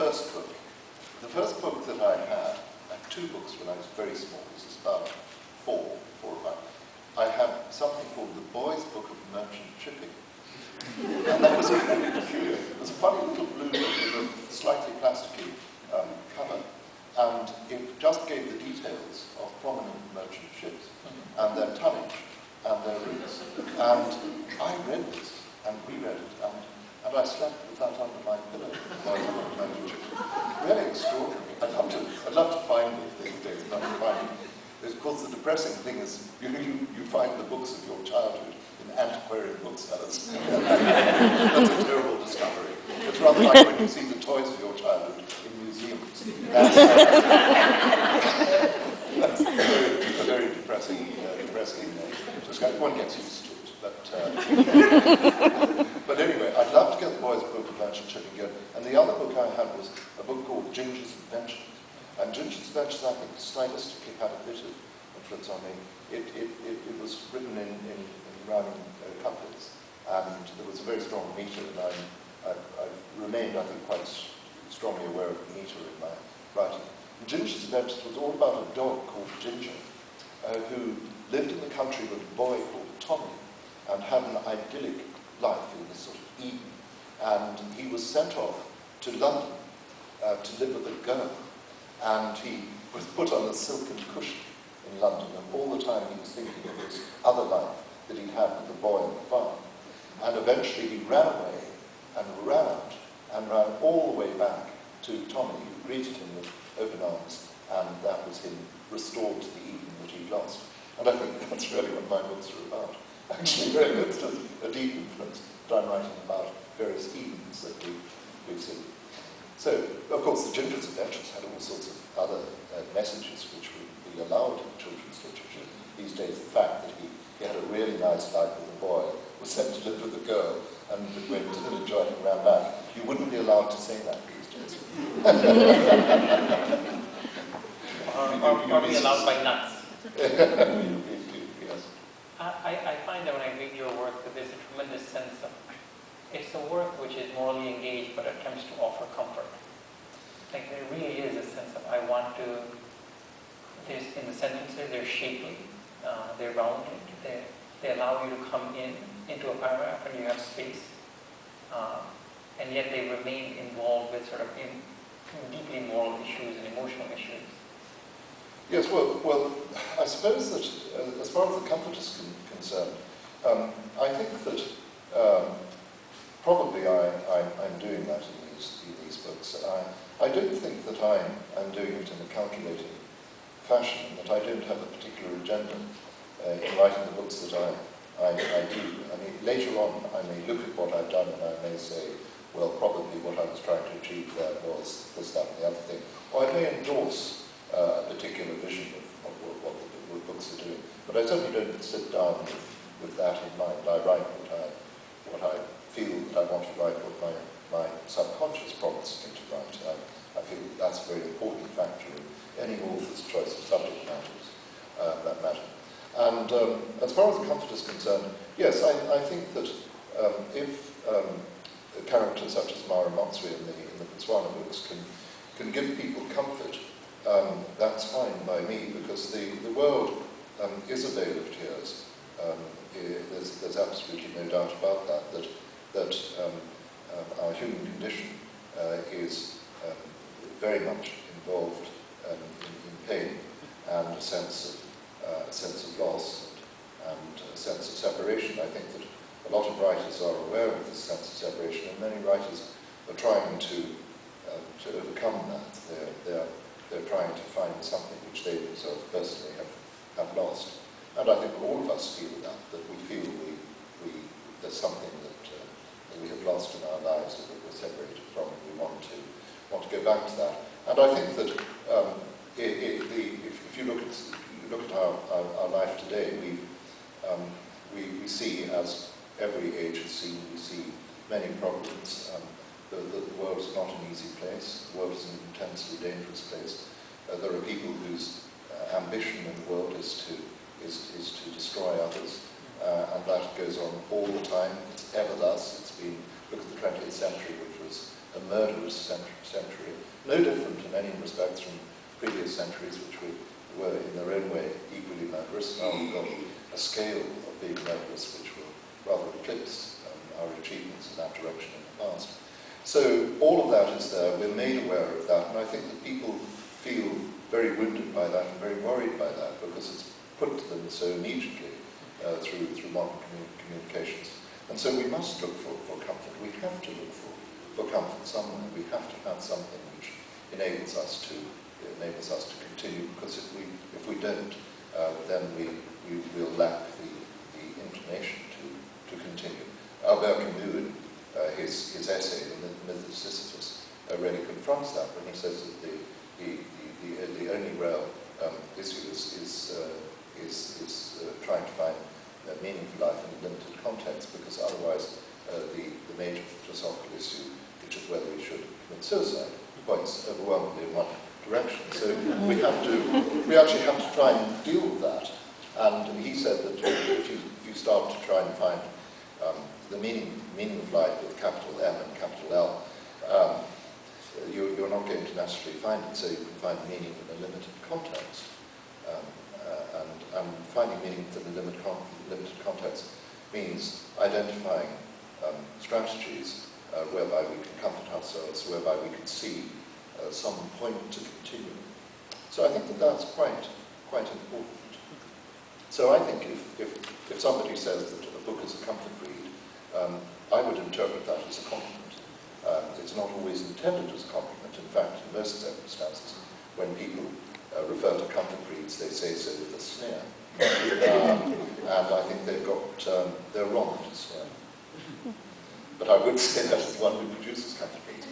first book. The first book that I had two books when I was very small. This is about four or five. I had something called The Boy's Book of Merchant Shipping. And that was very peculiar. It was a funny little blue book with a slightly plasticky cover. And it just gave the details of prominent merchant ships and their tonnage and their routes. And I read this, and we read it, and I slept with that under my pillow. Really extraordinary. I'd love to find it these days, but I find it. Of course, the depressing thing is you find the books of your childhood in antiquarian booksellers. That's a terrible discovery. It's rather like when you see the toys of your childhood in museums. That's a very depressing discovery. One gets used to it. But anyway, I'd love to get the Boy's Book of Merchant Shipping again. And the other book I had was a book called Ginger's Adventures. And Ginger's Adventures, I think, stylistically had a bit of influence on me. It was written in rhyming couplets, and there was a very strong meter, and I've remained, I think, quite strongly aware of the meter in my writing. And Ginger's Adventures was all about a dog called Ginger, who lived in the country with a boy called Tommy, and had an idyllic life in this sort of Eden. And he was sent off to London to live with a girl. And he was put on a silken cushion in London, and all the time he was thinking of this other life that he'd had with the boy on the farm. And eventually he ran away and ran all the way back to Tommy, who greeted him with open arms, and that was him restored to the Eden that he'd lost. And I think that's really what my books are about. Actually, really, it's just a deep influence that I'm writing about various Edens that we've seen. So, of course, the Ginger's Adventures had all sorts of other messages which would be allowed in children's literature. These days, the fact that he had a really nice life with a boy, was sent to live with a girl, and went and enjoyed and ran back. You wouldn't be allowed to say that these days. Are we allowed by nuts? Yes. I find that when I read your work that there's a tremendous sense of, it's a work which is morally engaged but attempts to offer comfort. Like there really is a sense of, I want to, there's, in the sentences, they're shapely, they're rounded, they allow you to come into a paragraph and you have space, and yet they remain involved with sort of deeply moral issues and emotional issues. Yes, well, I suppose that as far as the comfort is concerned, I think that probably I'm doing that in these books. I don't think that I'm doing it in a calculating fashion, that I don't have a particular agenda in writing the books that I do. I mean, later on I may look at what I've done and I may say, well, probably what I was trying to achieve there was this, that, and the other thing. Or I may endorse a particular vision of what the books are doing. But I certainly don't sit down with that in mind. I write what I feel that I want to write, what my subconscious prompts me to write. I feel that that's a very important factor in any author's choice of subject matters that matter. And as far as the comfort is concerned, yes, I think that if characters such as Mara Motsri in the Botswana books can give people comfort, that's fine by me, because the world is a vale of tears. There's absolutely no doubt about that our human condition is very much involved in pain and a sense of loss and a sense of separation. I think that a lot of writers are aware of this sense of separation, and many writers are trying to overcome that. They're trying to find something which they themselves personally have lost. And I think all of us feel that we feel there's something that we have lost in our lives that we're separated from, and we want to go back to that. And I think that if you look at our life today, we see, as every age has seen, we see many problems. The world is not an easy place. The world is an intensely dangerous place. There are people whose ambition in the world is to destroy others, and that goes on all the time. It's ever thus. It's been, look at the 20th century, which was a murderous century, no different in any respects from previous centuries, which were in their own way equally murderous. Now we've got a scale of being murderous which will rather eclipse our achievements in that direction in the past. So all of that is there, we're made aware of that, and I think that people feel very wounded by that and very worried by that, because it's put to them so immediately through modern communications. And so we must look for comfort. We have to look for comfort somewhere. We have to have something which enables us to continue, because if we don't, then we will lack the inclination to continue. Albert Camus, his essay, The Myth of Sisyphus, really confronts that when he says that the only real issue is trying to find meaning for life in a limited context, because otherwise the major philosophical issue, which is whether we should commit suicide, points overwhelmingly in one direction. So we actually have to try and deal with that. And he said that if you start to try and find the meaning of life with capital M and capital L, you're not going to necessarily find it. So you can find meaning in a limited context. And finding meaning within a limited context means identifying strategies whereby we can comfort ourselves, whereby we can see some point to continue. So I think that that's quite important. So I think if somebody says that a book is a comfort read, I would interpret that as a compliment. It's not always intended as a compliment. In fact, in most circumstances, when people refer to comfort reads, they say so with a sneer. And I think they're wrong to sneer. But I would say that as one who produces comfort reads.